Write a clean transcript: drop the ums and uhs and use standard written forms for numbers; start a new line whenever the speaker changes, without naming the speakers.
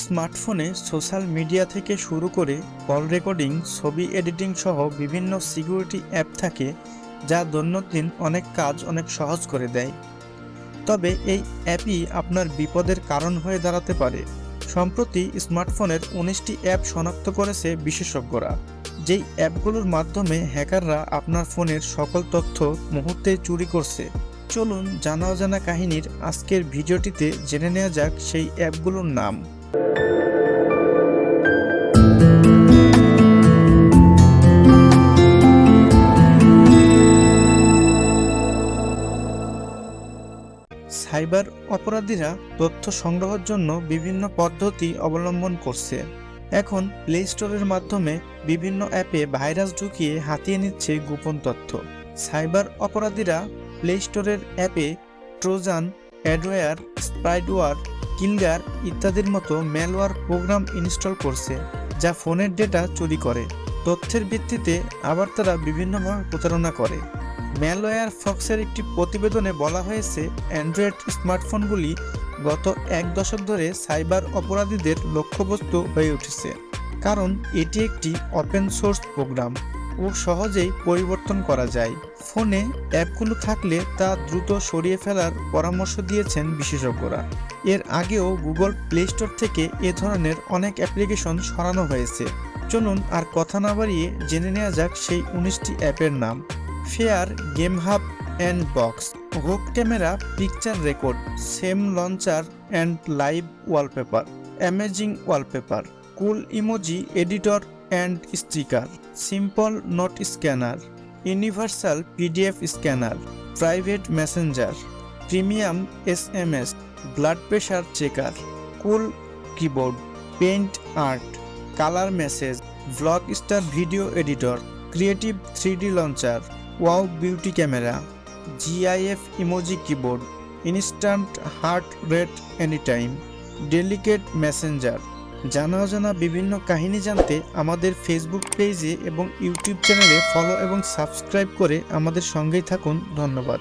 স্মার্টফোনে social media থেকে শুরু করে কল রেকর্ডিং, ছবি এডিটিং সহ বিভিন্ন সিকিউরিটি অ্যাপ থাকে যা দৈনন্দিন অনেক কাজ অনেক সহজ করে দেয়। তবে এই অ্যাপই আপনার বিপদের কারণ হয়ে দাঁড়াতে পারে। সম্প্রতি স্মার্টফোনের 19টি অ্যাপ শনাক্ত করেছে বিশেষজ্ঞরা, যেই অ্যাপগুলোর মাধ্যমে হ্যাকাররা আপনার ফোনের সকল তথ্য মুহূর্তে চুরি করছে। চলুন জানা অজানা কাহিনীর আজকের ভিডিওটিতে জেনে নেওয়া যাক সেই অ্যাপগুলোর নাম। সাইবার অপরাধীরা তথ্য সংগ্রহের জন্য বিভিন্ন পদ্ধতি অবলম্বন করছে। এখন প্লে স্টোরের মাধ্যমে বিভিন্ন অ্যাপে ভাইরাস ঢুকিয়ে হাতিয়ে নিচ্ছে গোপন তথ্য। সাইবার অপরাধীরা প্লে স্টোরের অ্যাপে ট্রোজান, অ্যাডওয়্যার, স্পাইডওয়্যার, কিলগার ইত্যাদির মতো ম্যালওয়্যার প্রোগ্রাম ইনস্টল করছে, যা ফোনের ডেটা চুরি করে। তথ্যের ভিত্তিতে আবার তারা বিভিন্নভাবে প্রতারণা করে। ম্যালওয়্যার ফক্সের একটি প্রতিবেদনে বলা হয়েছে, অ্যান্ড্রয়েড স্মার্টফোনগুলি গত এক দশক ধরে সাইবার অপরাধীদের লক্ষ্যবস্তু হয়ে উঠেছে, কারণ এটি একটি ওপেন সোর্স প্রোগ্রাম ও সহজেই পরিবর্তন করা যায়। ফোনে অ্যাপগুলো থাকলে তা দ্রুত সরিয়ে ফেলার পরামর্শ দিয়েছেন বিশেষজ্ঞরা। এর আগেও গুগল প্লে স্টোর থেকে এ ধরনের অনেক অ্যাপ্লিকেশন সরানো হয়েছে। চলুন আর কথা না বাড়িয়ে জেনে নেওয়া যাক সেই 19টি অ্যাপের নাম। Fair, game hub and box, hook camera, picture record, same launcher and live wallpaper, amazing wallpaper, cool emoji editor and sticker, simple note scanner, universal PDF scanner, private messenger, premium SMS, blood pressure checker, cool keyboard, paint art, colour message, vlog star video editor, creative 3D launcher, wow beauty camera, GIF emoji keyboard, instant heart rate anytime, delicate messenger. জানা অজানা বিভিন্ন কাহিনী জানতে আমাদের Facebook পেজে এবং YouTube চ্যানেলে follow এবং সাবস্ক্রাইব করে আমাদের সঙ্গেই থাকুন। ধন্যবাদ।